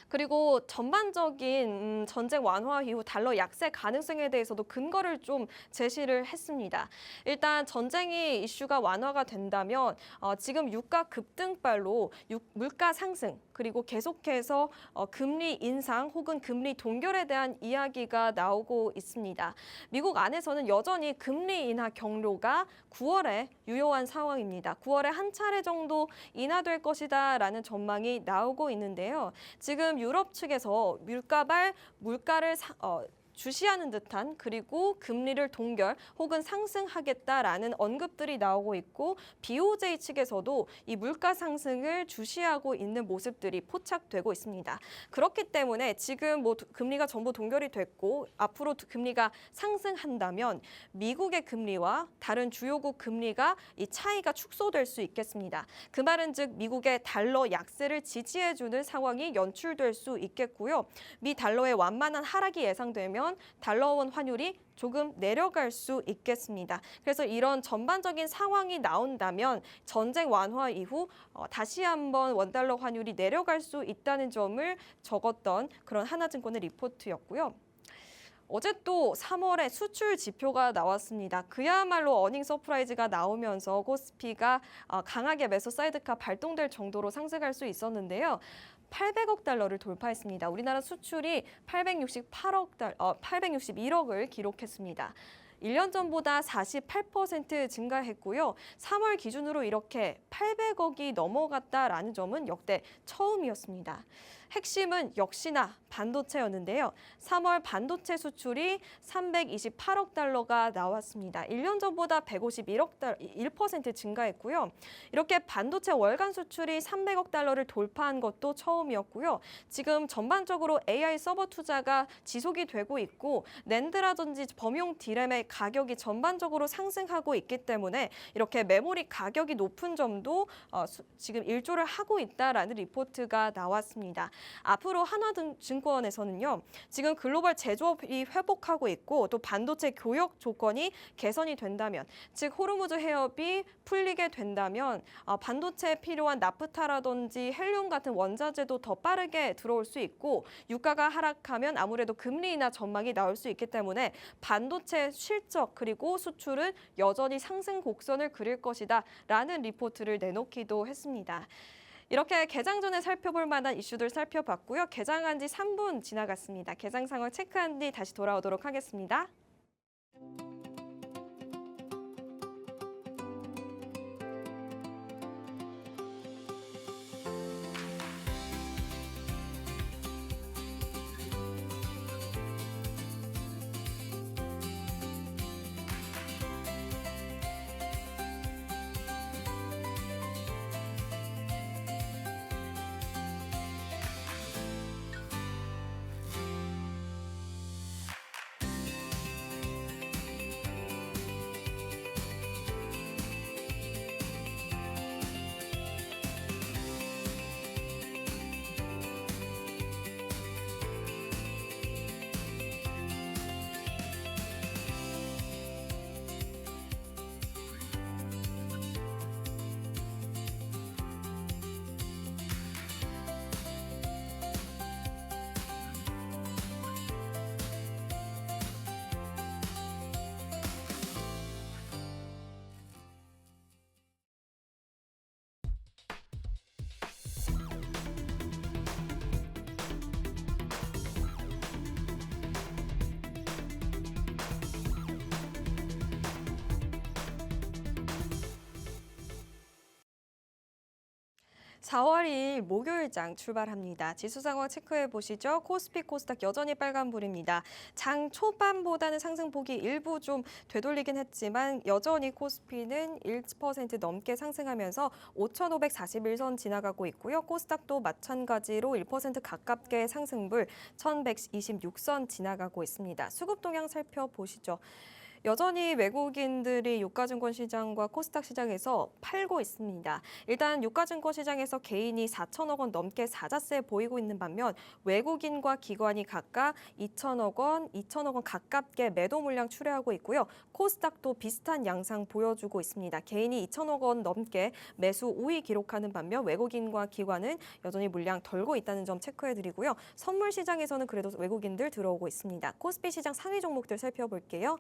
그리고 전반적인 전쟁 완화 이후 달러 약세 가능성에 대해서도 근거를 좀 제시를 했습니다. 일단 전쟁이 이슈가 완화가 된다면 지금 유가 급등발로 물가 상승 그리고 계속해서 금리 인상 혹은 금리 동결에 대한 이야기가 나오고 있습니다. 미국 안에서는 여전히 금리 인하 경로가 9월에 유효한 상황입니다. 9월에 한 차례 정도 인하될 것이다라는 전망이 나오고 있는데요. 지금 유럽 측에서 물가를 주시하는 듯한 그리고 금리를 동결 혹은 상승하겠다라는 언급들이 나오고 있고 BOJ 측에서도 이 물가 상승을 주시하고 있는 모습들이 포착되고 있습니다. 그렇기 때문에 지금 금리가 전부 동결이 됐고 앞으로 금리가 상승한다면 미국의 금리와 다른 주요국 금리가 이 차이가 축소될 수 있겠습니다. 그 말은 즉 미국의 달러 약세를 지지해주는 상황이 연출될 수 있겠고요. 미 달러의 완만한 하락이 예상되면 달러원 환율이 조금 내려갈 수 있겠습니다. 그래서 이런 전반적인 상황이 나온다면 전쟁 완화 이후 다시 한번 원달러 환율이 내려갈 수 있다는 점을 적었던 그런 하나증권의 리포트였고요. 어제 또 3월에 수출 지표가 나왔습니다. 그야말로 어닝 서프라이즈가 나오면서 코스피가 강하게 매수 사이드카 발동될 정도로 상승할 수 있었는데요. 800억 달러를 돌파했습니다. 우리나라 수출이 861억을 기록했습니다. 1년 전보다 48% 증가했고요. 3월 기준으로 이렇게 800억이 넘어갔다라는 점은 역대 처음이었습니다. 핵심은 역시나 반도체였는데요. 3월 반도체 수출이 328억 달러가 나왔습니다. 1년 전보다 151억 달러, 1% 증가했고요. 이렇게 반도체 월간 수출이 300억 달러를 돌파한 것도 처음이었고요. 지금 전반적으로 AI 서버 투자가 지속이 되고 있고 낸드라든지 범용 D램의 가격이 전반적으로 상승하고 있기 때문에 이렇게 메모리 가격이 높은 점도 지금 일조를 하고 있다라는 리포트가 나왔습니다. 앞으로 하나증권에서는요. 지금 글로벌 제조업이 회복하고 있고 또 반도체 교역 조건이 개선이 된다면 즉 호르무즈 해협이 풀리게 된다면 반도체에 필요한 나프타라든지 헬륨 같은 원자재도 더 빠르게 들어올 수 있고 유가가 하락하면 아무래도 금리 인하 전망이 나올 수 있기 때문에 반도체 실적 그리고 수출은 여전히 상승 곡선을 그릴 것이다 라는 리포트를 내놓기도 했습니다. 이렇게 개장 전에 살펴볼 만한 이슈들 살펴봤고요. 개장한 지 3분 지나갔습니다. 개장 상황 체크한 뒤 다시 돌아오도록 하겠습니다. 4월 2일 목요일장 출발합니다. 지수 상황 체크해 보시죠. 코스피, 코스닥 여전히 빨간불입니다. 장 초반보다는 상승폭이 일부 좀 되돌리긴 했지만 여전히 코스피는 1% 넘게 상승하면서 5,541선 지나가고 있고요. 코스닥도 마찬가지로 1% 가깝게 상승불 1,126선 지나가고 있습니다. 수급 동향 살펴보시죠. 여전히 외국인들이 유가증권 시장과 코스닥 시장에서 팔고 있습니다. 일단 유가증권 시장에서 개인이 4천억 원 넘게 사자세 보이고 있는 반면 외국인과 기관이 각각 2천억 원, 2천억 원 가깝게 매도 물량 출회하고 있고요. 코스닥도 비슷한 양상 보여주고 있습니다. 개인이 2천억 원 넘게 매수 우위 기록하는 반면 외국인과 기관은 여전히 물량 덜고 있다는 점 체크해드리고요. 선물 시장에서는 그래도 외국인들 들어오고 있습니다. 코스피 시장 상위 종목들 살펴볼게요.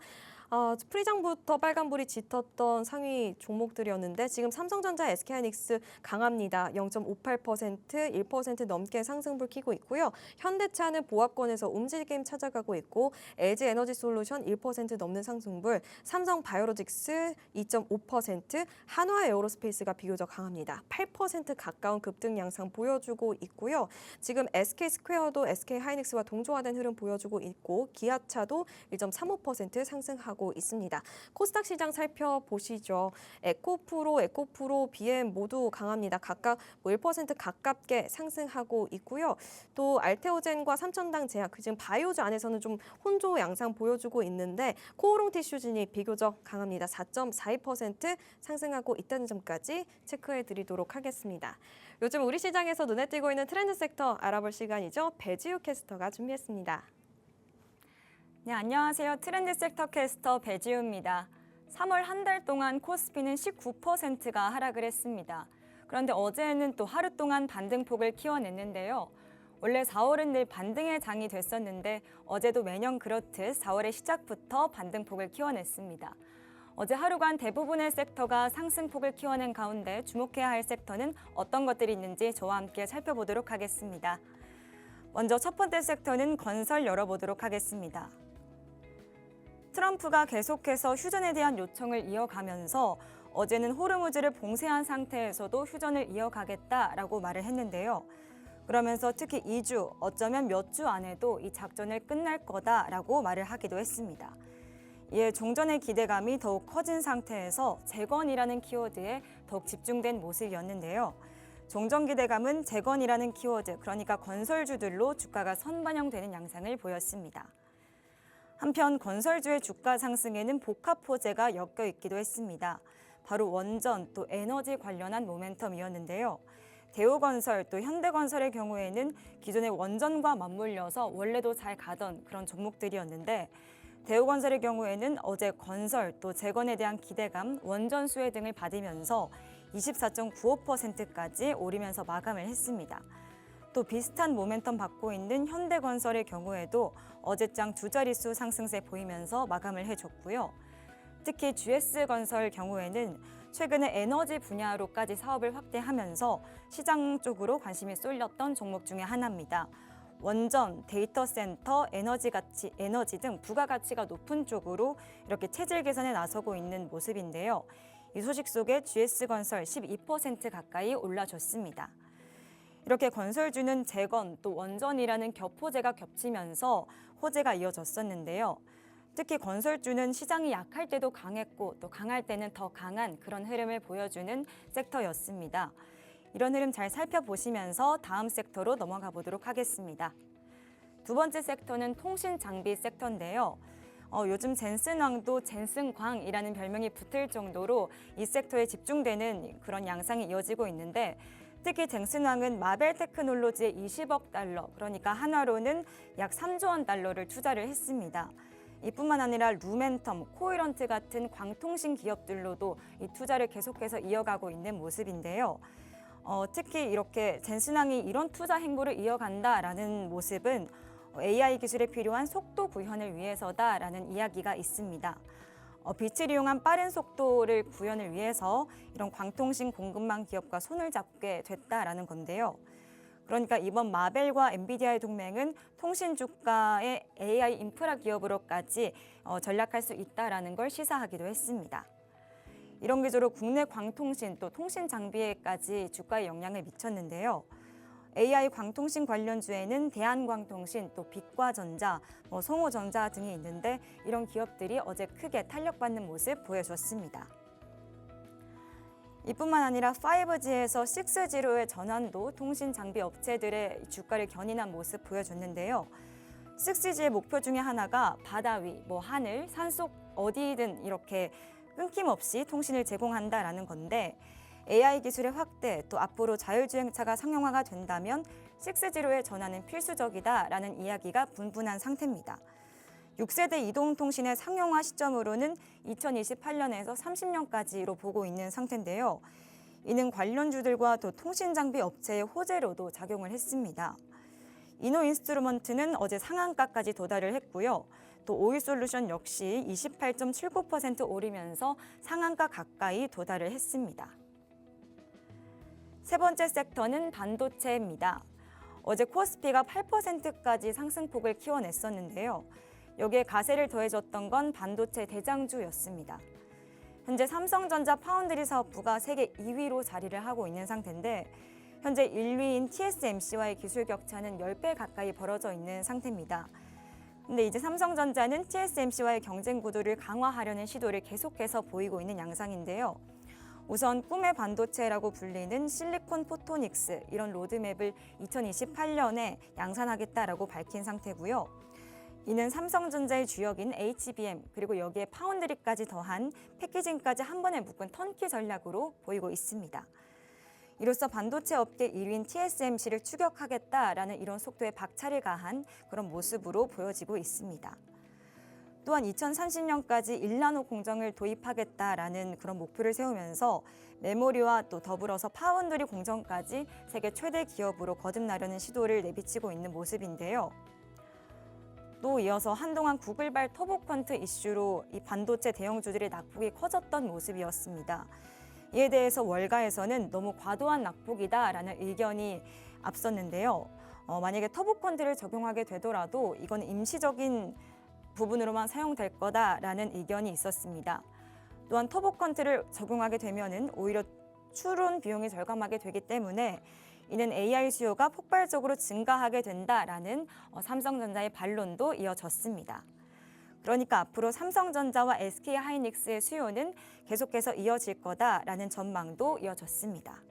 프리장부터 빨간불이 짙었던 상위 종목들이었는데 지금 삼성전자, SK하이닉스 강합니다. 0.58%, 1% 넘게 상승불 켜고 있고요. 현대차는 보합권에서 움직임 찾아가고 있고 LG에너지솔루션 1% 넘는 상승불, 삼성바이오로직스 2.5%, 한화에어로스페이스가 비교적 강합니다. 8% 가까운 급등 양상 보여주고 있고요. 지금 SK스퀘어도 SK하이닉스와 동조화된 흐름 보여주고 있고 기아차도 1.35% 상승하고 있습니다. 코스닥 시장 살펴보시죠. 에코프로, BM 모두 강합니다. 각각 1% 가깝게 상승하고 있고요. 또 알테오젠과 삼천당 제약, 지금 바이오주 안에서는 좀 혼조 양상 보여주고 있는데 코오롱 티슈진이 비교적 강합니다. 4.42% 상승하고 있다는 점까지 체크해드리도록 하겠습니다. 요즘 우리 시장에서 눈에 띄고 있는 트렌드 섹터 알아볼 시간이죠. 배지우 캐스터가 준비했습니다. 네, 안녕하세요. 트렌드 섹터 캐스터 배지우입니다. 3월 한 달 동안 코스피는 19%가 하락을 했습니다. 그런데 어제는 또 하루 동안 반등폭을 키워냈는데요. 원래 4월은 늘 반등의 장이 됐었는데 어제도 매년 그렇듯 4월의 시작부터 반등폭을 키워냈습니다. 어제 하루간 대부분의 섹터가 상승폭을 키워낸 가운데 주목해야 할 섹터는 어떤 것들이 있는지 저와 함께 살펴보도록 하겠습니다. 먼저 첫 번째 섹터는 건설 열어보도록 하겠습니다. 트럼프가 계속해서 휴전에 대한 요청을 이어가면서 어제는 호르무즈를 봉쇄한 상태에서도 휴전을 이어가겠다라고 말을 했는데요. 그러면서 특히 2주, 어쩌면 몇 주 안에도 이 작전을 끝날 거다라고 말을 하기도 했습니다. 이에 종전의 기대감이 더욱 커진 상태에서 재건이라는 키워드에 더욱 집중된 모습이었는데요. 종전 기대감은 재건이라는 키워드, 그러니까 건설주들로 주가가 선반영되는 양상을 보였습니다. 한편 건설주의 주가 상승에는 복합 호재가 엮여 있기도 했습니다. 바로 원전 또 에너지 관련한 모멘텀이었는데요. 대우건설 또 현대건설의 경우에는 기존의 원전과 맞물려서 원래도 잘 가던 그런 종목들이었는데 대우건설의 경우에는 어제 건설 또 재건에 대한 기대감, 원전 수혜 등을 받으면서 24.95%까지 오르면서 마감을 했습니다. 또 비슷한 모멘텀 받고 있는 현대건설의 경우에도 어제장 두 자릿수 상승세 보이면서 마감을 해줬고요. 특히 GS건설 경우에는 최근에 에너지 분야로까지 사업을 확대하면서 시장 쪽으로 관심이 쏠렸던 종목 중에 하나입니다. 원전, 데이터 센터, 에너지 등 부가가치가 높은 쪽으로 이렇게 체질 개선에 나서고 있는 모습인데요. 이 소식 속에 GS건설 12% 가까이 올라줬습니다. 이렇게 건설주는 재건 또 원전이라는 겹호재가 겹치면서 호재가 이어졌었는데요. 특히 건설주는 시장이 약할 때도 강했고 또 강할 때는 더 강한 그런 흐름을 보여주는 섹터였습니다. 이런 흐름 잘 살펴보시면서 다음 섹터로 넘어가 보도록 하겠습니다. 두 번째 섹터는 통신 장비 섹터인데요. 요즘 젠슨왕도 젠슨광이라는 별명이 붙을 정도로 이 섹터에 집중되는 그런 양상이 이어지고 있는데 특히 젠슨왕은 마벨 테크놀로지에 20억 달러, 그러니까 한화로는 약 3조 원 달러를 투자를 했습니다. 이뿐만 아니라 루멘텀, 코이런트 같은 광통신 기업들로도 이 투자를 계속해서 이어가고 있는 모습인데요. 특히 이렇게 젠슨왕이 이런 투자 행보를 이어간다라는 모습은 AI 기술에 필요한 속도 구현을 위해서다라는 이야기가 있습니다. 빛을 이용한 빠른 속도를 구현을 위해서 이런 광통신 공급망 기업과 손을 잡게 됐다라는 건데요. 그러니까 이번 마벨과 엔비디아의 동맹은 통신 주가의 AI 인프라 기업으로까지 전락할 수 있다라는 걸 시사하기도 했습니다. 이런 기조로 국내 광통신 또 통신 장비에까지 주가에 영향을 미쳤는데요. AI 광통신 관련주에는 대한광통신, 또 빛과전자, 성호전자 등이 있는데 이런 기업들이 어제 크게 탄력받는 모습 보여줬습니다. 이뿐만 아니라 5G에서 6G로의 전환도 통신 장비 업체들의 주가를 견인한 모습 보여줬는데요. 6G의 목표 중에 하나가 바다 위, 하늘, 산속 어디든 이렇게 끊김없이 통신을 제공한다라는 건데 AI 기술의 확대, 또 앞으로 자율주행차가 상용화가 된다면 6G로의 전환은 필수적이다라는 이야기가 분분한 상태입니다. 6세대 이동통신의 상용화 시점으로는 2028년에서 30년까지로 보고 있는 상태인데요. 이는 관련주들과 또 통신장비 업체의 호재로도 작용을 했습니다. 이노인스트루먼트는 어제 상한가까지 도달을 했고요. 또 오이솔루션 역시 28.79% 오르면서 상한가 가까이 도달을 했습니다. 세 번째 섹터는 반도체입니다. 어제 코스피가 8%까지 상승폭을 키워냈었는데요. 여기에 가세를 더해줬던 건 반도체 대장주였습니다. 현재 삼성전자 파운드리 사업부가 세계 2위로 자리를 하고 있는 상태인데 현재 1위인 TSMC와의 기술 격차는 10배 가까이 벌어져 있는 상태입니다. 근데 이제 삼성전자는 TSMC와의 경쟁 구도를 강화하려는 시도를 계속해서 보이고 있는 양상인데요. 우선 꿈의 반도체라고 불리는 실리콘 포토닉스 이런 로드맵을 2028년에 양산하겠다라고 밝힌 상태고요. 이는 삼성전자의 주역인 HBM 그리고 여기에 파운드리까지 더한 패키징까지 한 번에 묶은 턴키 전략으로 보이고 있습니다. 이로써 반도체 업계 1위인 TSMC를 추격하겠다라는 이런 속도에 박차를 가한 그런 모습으로 보여지고 있습니다. 또한 2030년까지 1나노 공정을 도입하겠다라는 그런 목표를 세우면서 메모리와 또 더불어서 파운드리 공정까지 세계 최대 기업으로 거듭나려는 시도를 내비치고 있는 모습인데요. 또 이어서 한동안 구글발 터보퀀트 이슈로 이 반도체 대형주들의 낙폭이 커졌던 모습이었습니다. 이에 대해서 월가에서는 너무 과도한 낙폭이다라는 의견이 앞섰는데요. 만약에 터보퀀트를 적용하게 되더라도 이건 임시적인 부분으로만 사용될 거다라는 의견이 있었습니다. 또한 터보컨트를 적용하게 되면은 오히려 추론 비용이 절감하게 되기 때문에 이는 AI 수요가 폭발적으로 증가하게 된다라는 삼성전자의 반론도 이어졌습니다. 그러니까 앞으로 삼성전자와 SK하이닉스의 수요는 계속해서 이어질 거다라는 전망도 이어졌습니다.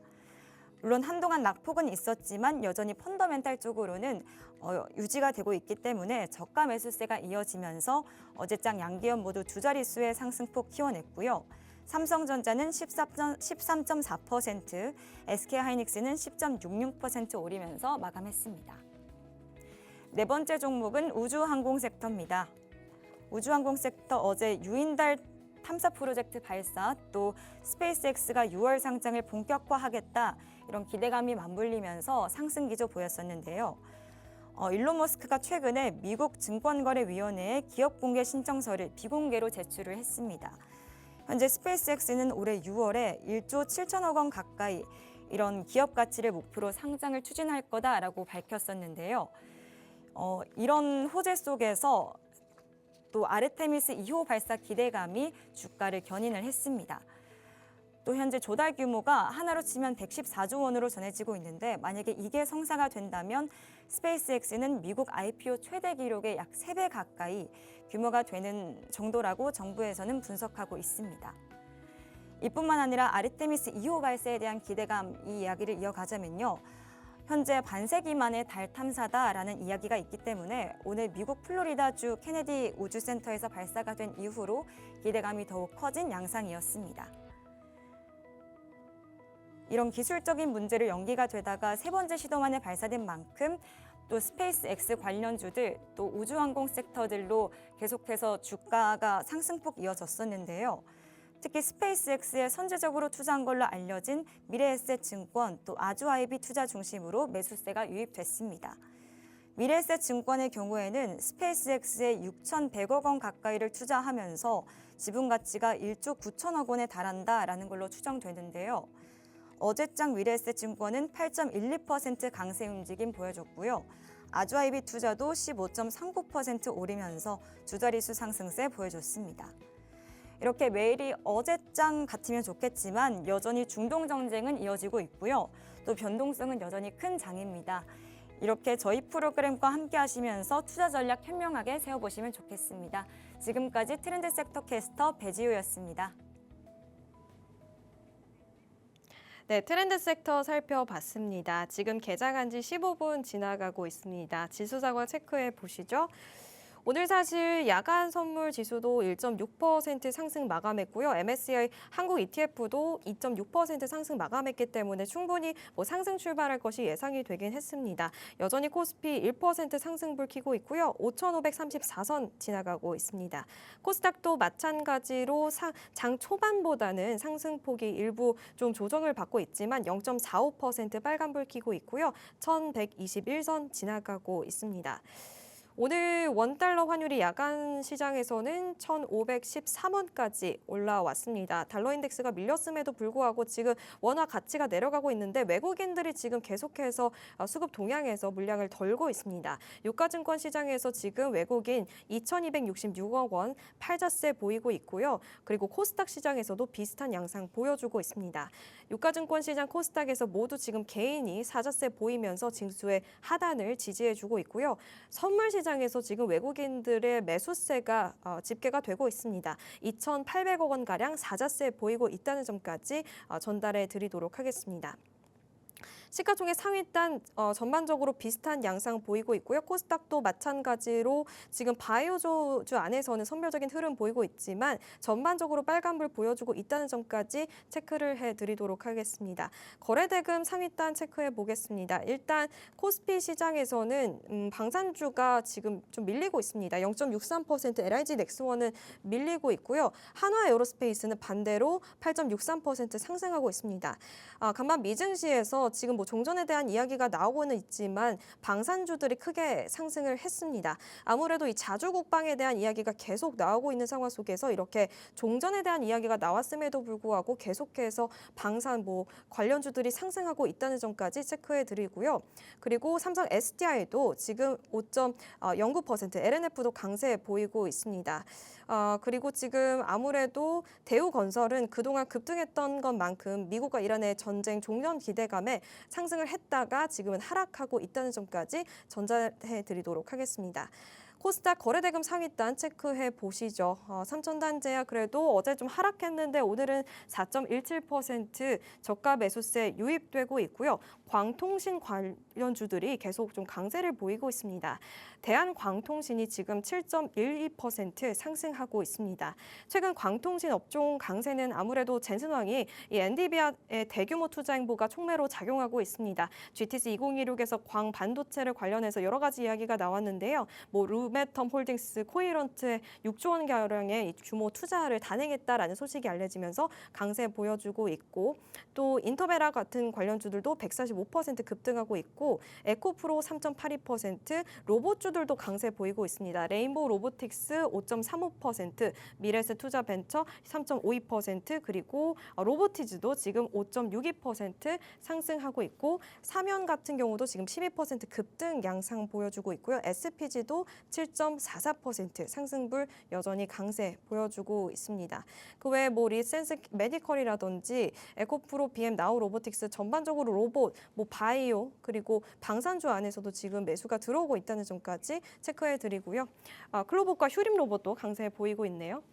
물론 한동안 낙폭은 있었지만 여전히 펀더멘탈적으로는 유지가 되고 있기 때문에 저가 매수세가 이어지면서 어제장 양기업 모두 두 자릿수의 상승폭 키워냈고요. 삼성전자는 13.4%, SK하이닉스는 10.66% 오르면서 마감했습니다. 네 번째 종목은 우주항공 섹터입니다. 우주항공 섹터 어제 유인달 탐사 프로젝트 발사, 또 스페이스X가 6월 상장을 본격화하겠다 이런 기대감이 맞물리면서 상승 기조 보였었는데요. 일론 머스크가 최근에 미국 증권거래위원회에 기업 공개 신청서를 비공개로 제출을 했습니다. 현재 스페이스X는 올해 6월에 1조 7천억 원 가까이 이런 기업 가치를 목표로 상장을 추진할 거다라고 밝혔었는데요. 이런 호재 속에서 또 아르테미스 2호 발사 기대감이 주가를 견인을 했습니다. 또 현재 조달 규모가 하나로 치면 114조 원으로 전해지고 있는데 만약에 이게 성사가 된다면 스페이스X는 미국 IPO 최대 기록의 약 3배 가까이 규모가 되는 정도라고 정부에서는 분석하고 있습니다. 이뿐만 아니라 아르테미스 2호 발사에 대한 기대감 이 이야기를 이어가자면요. 현재 반세기 만의 달 탐사다라는 이야기가 있기 때문에 오늘 미국 플로리다주 케네디 우주센터에서 발사가 된 이후로 기대감이 더욱 커진 양상이었습니다. 이런 기술적인 문제로 연기가 되다가 세 번째 시도 만에 발사된 만큼 또 스페이스X 관련주들 또 우주항공 섹터들로 계속해서 주가가 상승폭 이어졌었는데요. 특히 스페이스X에 선제적으로 투자한 걸로 알려진 미래에셋증권 또 아주아이비 투자 중심으로 매수세가 유입됐습니다. 미래에셋증권의 경우에는 스페이스X에 6,100억 원 가까이를 투자하면서 지분 가치가 1조 9천억 원에 달한다라는 걸로 추정되는데요. 어제장 미래에셋증권은 8.12% 강세 움직임 보여줬고요. 아주아이비 투자도 15.39% 오르면서 두 자릿수 상승세 보여줬습니다. 이렇게 매일이 어제장 같으면 좋겠지만 여전히 중동 정쟁은 이어지고 있고요. 또 변동성은 여전히 큰 장입니다. 이렇게 저희 프로그램과 함께 하시면서 투자 전략 현명하게 세워보시면 좋겠습니다. 지금까지 트렌드 섹터 캐스터 배지호였습니다. 네, 트렌드 섹터 살펴봤습니다. 지금 개장한 지 15분 지나가고 있습니다. 지수 상황 체크해 보시죠. 오늘 사실 야간 선물 지수도 1.6% 상승 마감했고요. MSCI 한국 ETF도 2.6% 상승 마감했기 때문에 충분히 상승 출발할 것이 예상이 되긴 했습니다. 여전히 코스피 1% 상승불 켜고 있고요. 5,534선 지나가고 있습니다. 코스닥도 마찬가지로 장 초반보다는 상승폭이 일부 좀 조정을 받고 있지만 0.45% 빨간불 켜고 있고요. 1,121선 지나가고 있습니다. 오늘 원달러 환율이 야간 시장에서는 1,513원까지 올라왔습니다. 달러 인덱스가 밀렸음에도 불구하고 지금 원화 가치가 내려가고 있는데 외국인들이 지금 계속해서 수급 동향에서 물량을 덜고 있습니다. 유가증권 시장에서 지금 외국인 2,266억 원 팔자세 보이고 있고요. 그리고 코스닥 시장에서도 비슷한 양상 보여주고 있습니다. 유가증권 시장 코스닥에서 모두 지금 개인이 사자세 보이면서 징수의 하단을 지지해주고 있고요. 선물 시장에서 지금 외국인들의 매수세가 집계가 되고 있습니다. 2,800억 원가량 사자세 보이고 있다는 점까지 전달해 드리도록 하겠습니다. 시가총액 상위단 전반적으로 비슷한 양상 보이고 있고요. 코스닥도 마찬가지로 지금 바이오주 안에서는 선별적인 흐름 보이고 있지만 전반적으로 빨간불 보여주고 있다는 점까지 체크를 해드리도록 하겠습니다. 거래대금 상위단 체크해 보겠습니다. 일단 코스피 시장에서는 방산주가 지금 좀 밀리고 있습니다. 0.63% LIG 넥스원은 밀리고 있고요. 한화 에어로스페이스는 반대로 8.63% 상승하고 있습니다. 간만 미증시에서 지금 종전에 대한 이야기가 나오고는 있지만 방산주들이 크게 상승을 했습니다. 아무래도 이 자주국방에 대한 이야기가 계속 나오고 있는 상황 속에서 이렇게 종전에 대한 이야기가 나왔음에도 불구하고 계속해서 방산 관련주들이 상승하고 있다는 점까지 체크해 드리고요. 그리고 삼성 SDI도 지금 5.09%, LNF도 강세 보이고 있습니다. 그리고 지금 아무래도 대우건설은 그동안 급등했던 것만큼 미국과 이란의 전쟁 종전 기대감에 상승을 했다가 지금은 하락하고 있다는 점까지 전달해 드리도록 하겠습니다. 코스닥 거래대금 상위단 체크해 보시죠. 삼천단제야 그래도 어제 좀 하락했는데 오늘은 4.17% 저가 매수세 유입되고 있고요. 광통신 관련주들이 계속 좀 강세를 보이고 있습니다. 대한광통신이 지금 7.12% 상승하고 있습니다. 최근 광통신 업종 강세는 아무래도 젠슨왕이 이 엔비디아의 대규모 투자 행보가 촉매로 작용하고 있습니다. GTC 2026에서 광 반도체를 관련해서 여러 가지 이야기가 나왔는데요. 루메텀 홀딩스, 코이런트에 6조 원 가량의 규모 투자를 단행했다라는 소식이 알려지면서 강세 보여주고 있고 또 인터베라 같은 관련주들도 145% 급등하고 있고 에코프로 3.82%, 로봇주들도 강세 보이고 있습니다. 레인보우 로보틱스 5.35%, 미래세 투자벤처 3.52%, 그리고 로보티즈도 지금 5.62% 상승하고 있고 사면 같은 경우도 지금 12% 급등 양상 보여주고 있고요. SPG도 7.44% 상승불 여전히 강세 보여주고 있습니다. 그 외에 리센스 메디컬이라든지 에코프로, BM 나우 로보틱스 전반적으로 로봇, 바이오 그리고 방산주 안에서도 지금 매수가 들어오고 있다는 점까지 체크해 드리고요. 클로봇과 휴림 로봇도 강세 보이고 있네요.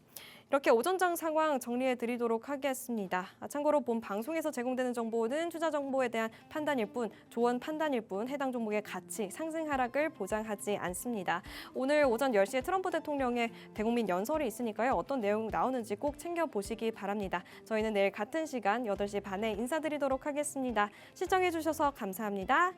이렇게 오전장 상황 정리해 드리도록 하겠습니다. 참고로 본 방송에서 제공되는 정보는 투자 정보에 대한 판단일 뿐, 조언 판단일 뿐 해당 종목의 가치, 상승 하락을 보장하지 않습니다. 오늘 오전 10시에 트럼프 대통령의 대국민 연설이 있으니까요. 어떤 내용 나오는지 꼭 챙겨보시기 바랍니다. 저희는 내일 같은 시간 8시 반에 인사드리도록 하겠습니다. 시청해 주셔서 감사합니다.